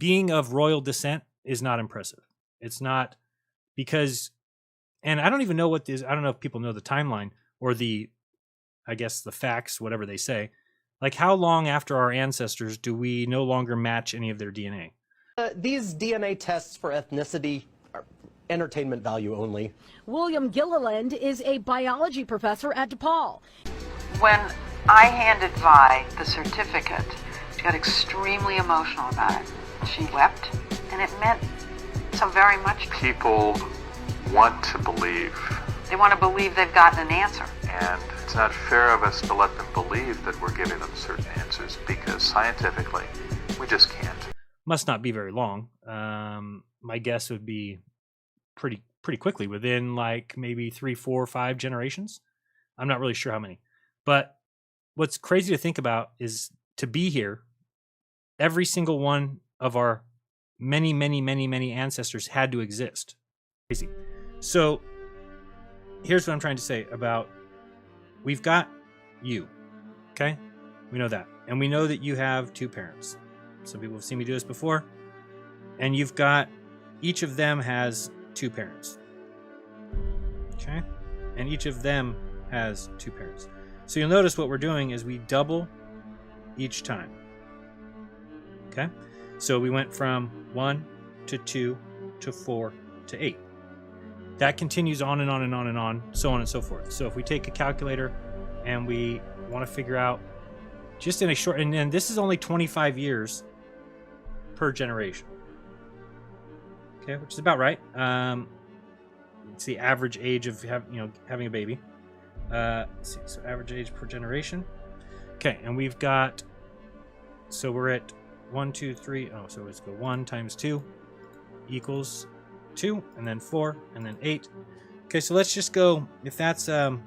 being of royal descent is not impressive. It's not because, and I don't even know what this, I don't know if people know the timeline or I guess the facts, whatever they say. Like, how long after our ancestors do we no longer match any of their DNA? These DNA tests for ethnicity are entertainment value only. William Gilliland is a biology professor at DePaul. When I handed Vi the certificate, she got extremely emotional about it. She wept, and it meant so very much. People want to believe. They want to believe they've gotten an answer. And it's not fair of us to let them believe that we're giving them certain answers, because scientifically, we just can't. Must not be very long. My guess would be pretty quickly, within like maybe 3, 4, 5 generations. I'm not really sure how many. But what's crazy to think about is to be here, every single one of our many ancestors had to exist. Crazy. So here's what I'm trying to say about, we've got you, okay? We know that. And we know that you have 2 parents. Some people have seen me do this before. And you've got, each of them has 2 parents. Okay? And each of them has 2 parents. So you'll notice what we're doing is we double each time. Okay? So we went from 1 to 2 to 4 to 8. That continues on and on and on and on, so on and so forth. So if we take a calculator and we want to figure out just in a short, and this is only 25 years per generation. Okay, which is about right. It's the average age of having a baby. Let's see, so average age per generation. Okay, and we've got, so we're at 1, 2, 3. Oh, so let's go 1 times 2 equals 2, and then 4, and then 8. Okay, so let's just go, if that's, we'll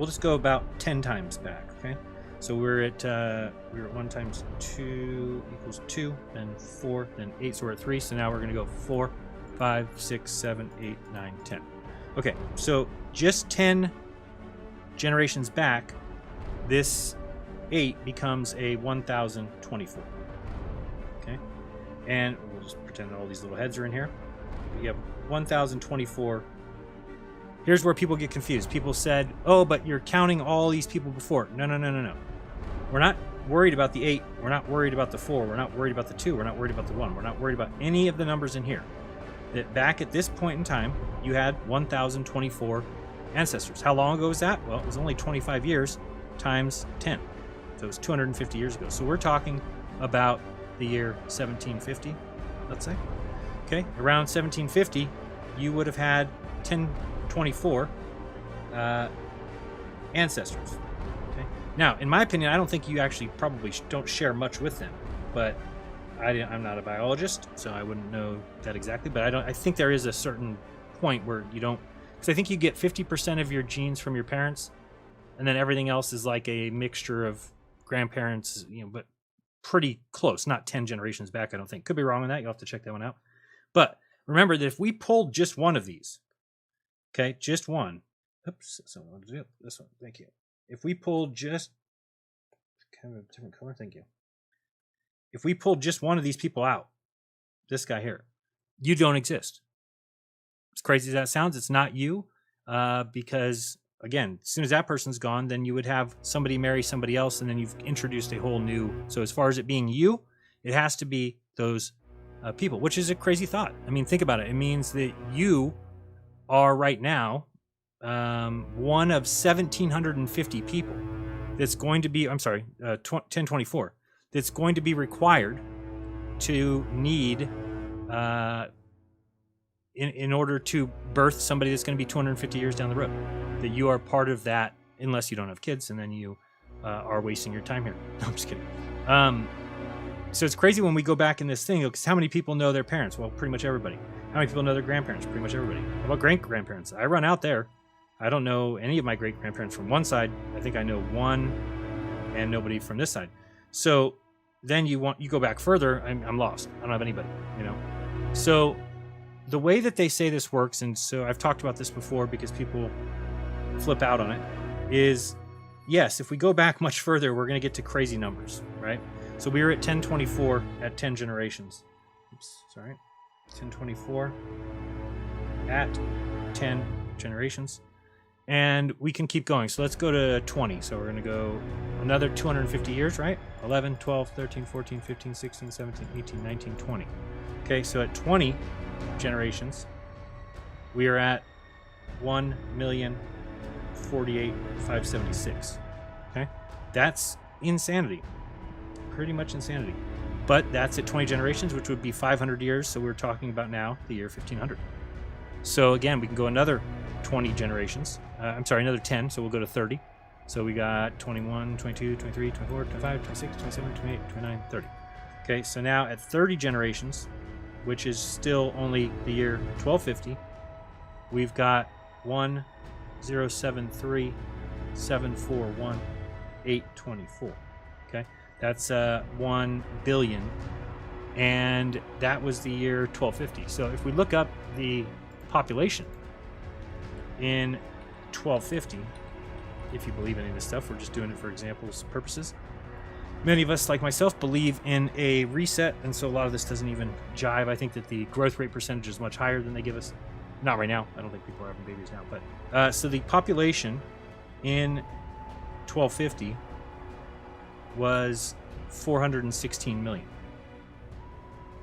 just go about 10 times back, okay? So we're at 1 times 2 equals 2, then 4, then 8, so we're at 3. So now we're going to go 4, 5, 6, 7, 8, 9, 10. Okay, so just 10 generations back, this 8 becomes a 1024. Okay, and we'll just pretend that all these little heads are in here. We have 1024. Here's where people get confused. People said, oh, but you're counting all these people before. No. We're not worried about the 8. We're not worried about the 4. We're not worried about the 2. We're not worried about the 1. We're not worried about any of the numbers in here. That back at this point in time, you had 1024 ancestors. How long ago was that? Well, it was only 25 years times 10. So it was 250 years ago. So we're talking about the year 1750, let's say. Okay, around 1750, you would have had 1024 ancestors. Okay. Now, in my opinion, I don't think you actually probably don't share much with them, but I'm not a biologist, so I wouldn't know that exactly. But I think there is a certain point where you don't, because I think you get 50% of your genes from your parents, and then everything else is like a mixture of grandparents, but pretty close. Not 10 generations back, I don't think. Could be wrong on that. You'll have to check that one out. But remember that if we pulled just one of these, okay, just one. Oops, so I'll do this one. Thank you. If we pulled just kind of a different color, thank you. If we pulled just one of these people out, this guy here, you don't exist. As crazy as that sounds, it's not you, because again, as soon as that person's gone, then you would have somebody marry somebody else, and then you've introduced a whole new. So as far as it being you, it has to be those people, which is a crazy thought. I mean, think about it. It means that you are right now one of 1,750 people that's going to be, 1024, that's going to be required to need in order to birth somebody that's going to be 250 years down the road. That you are part of that, unless you don't have kids, and then you are wasting your time here. No, I'm just kidding. So it's crazy when we go back in this thing, because how many people know their parents? Well, pretty much everybody. How many people know their grandparents? Pretty much everybody. How about great-grandparents? I run out there. I don't know any of my great-grandparents from one side. I think I know one, and nobody from this side. So then you go back further, I'm lost. I don't have anybody, So the way that they say this works, and so I've talked about this before because people flip out on it, is yes, if we go back much further, we're going to get to crazy numbers, right? So we were at 1024 at 10 generations. Oops, sorry. 1024 at 10 generations. And we can keep going. So let's go to 20. So we're going to go another 250 years, right? 11, 12, 13, 14, 15, 16, 17, 18, 19, 20. Okay, so at 20 generations, we are at 1,048,576. Okay? That's insanity. Pretty much insanity. But that's at 20 generations, which would be 500 years. So we're talking about now the year 1500. So again, we can go another 20 generations. Another 10. So we'll go to 30. So we got 21, 22, 23, 24, 25, 26, 27, 28, 29, 30. Okay, so now at 30 generations, which is still only the year 1250, we've got 1,073,741,824. Okay, that's 1 billion, and that was the year 1250. So if we look up the population in 1250, if you believe any of this stuff, we're just doing it for examples purposes. Many of us, like myself, believe in a reset, and so a lot of this doesn't even jive. I think that the growth rate percentage is much higher than they give us. Not right now. I don't think people are having babies now. But so the population in 1250 was 416 million.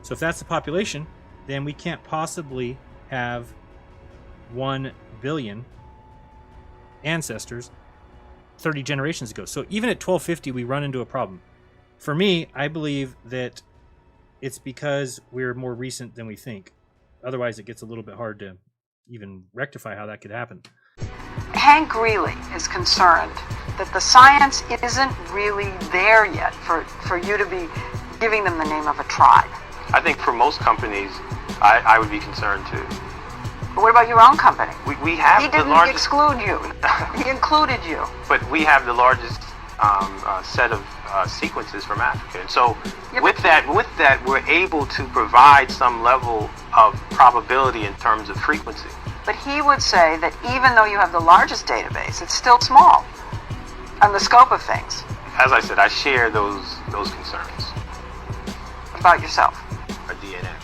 So if that's the population, then we can't possibly have 1 billion ancestors 30 generations ago. So even at 1250, we run into a problem. For me, I believe that it's because we're more recent than we think. Otherwise, it gets a little bit hard to even rectify how that could happen. Hank Greeley is concerned that the science isn't really there yet for you to be giving them the name of a tribe. I think for most companies, I would be concerned too. But what about your own company? We have He the didn't largest... exclude you. He included you. But we have the largest set of sequences from Africa. And so with that, we're able to provide some level of probability in terms of frequency. But he would say that even though you have the largest database, it's still small on the scope of things. As I said, I share those concerns. About yourself. Our DNA.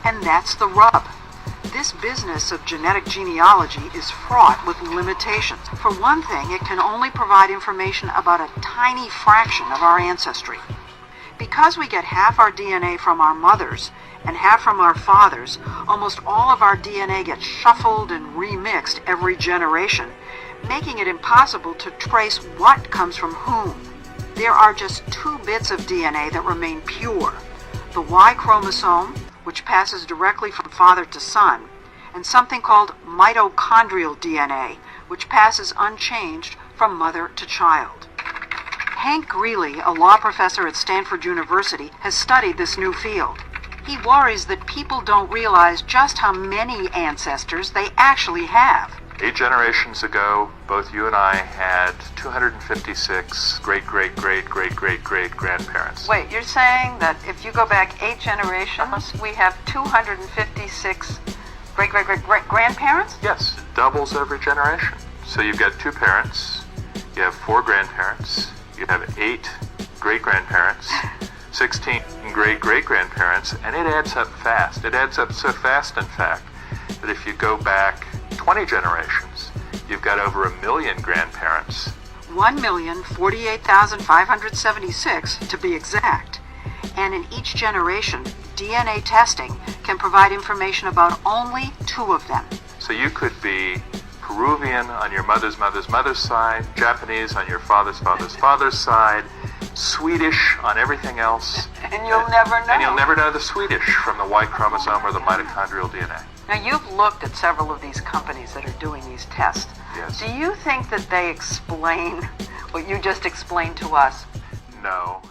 And that's the rub. This business of genetic genealogy is fraught with limitations. For one thing, it can only provide information about a tiny fraction of our ancestry. Because we get half our DNA from our mothers and half from our fathers, almost all of our DNA gets shuffled and remixed every generation, making it impossible to trace what comes from whom. There are just 2 bits of DNA that remain pure: the Y chromosome, which passes directly from father to son, and something called mitochondrial DNA, which passes unchanged from mother to child. Hank Greeley, a law professor at Stanford University, has studied this new field. He worries that people don't realize just how many ancestors they actually have. 8 generations ago, both you and I had 256 great-great-great-great-great-great-grandparents. Wait, you're saying that if you go back 8 generations, we have 256 great-great-great-grandparents? Yes, it doubles every generation. So you've got 2 parents, you have 4 grandparents, you have 8 great-grandparents, 16 great-great-grandparents, and it adds up fast. It adds up so fast, in fact, that if you go back 20 generations, you've got over 1 million grandparents. 1,048,576 to be exact. And in each generation, DNA testing can provide information about only 2 of them. So you could be Peruvian on your mother's mother's mother's side, Japanese on your father's father's father's side, Swedish on everything else. And you'll never know. And you'll never know the Swedish from the Y chromosome or the mitochondrial DNA. Now, you've looked at several of these companies that are doing these tests. Yes. Do you think that they explain what you just explained to us? No.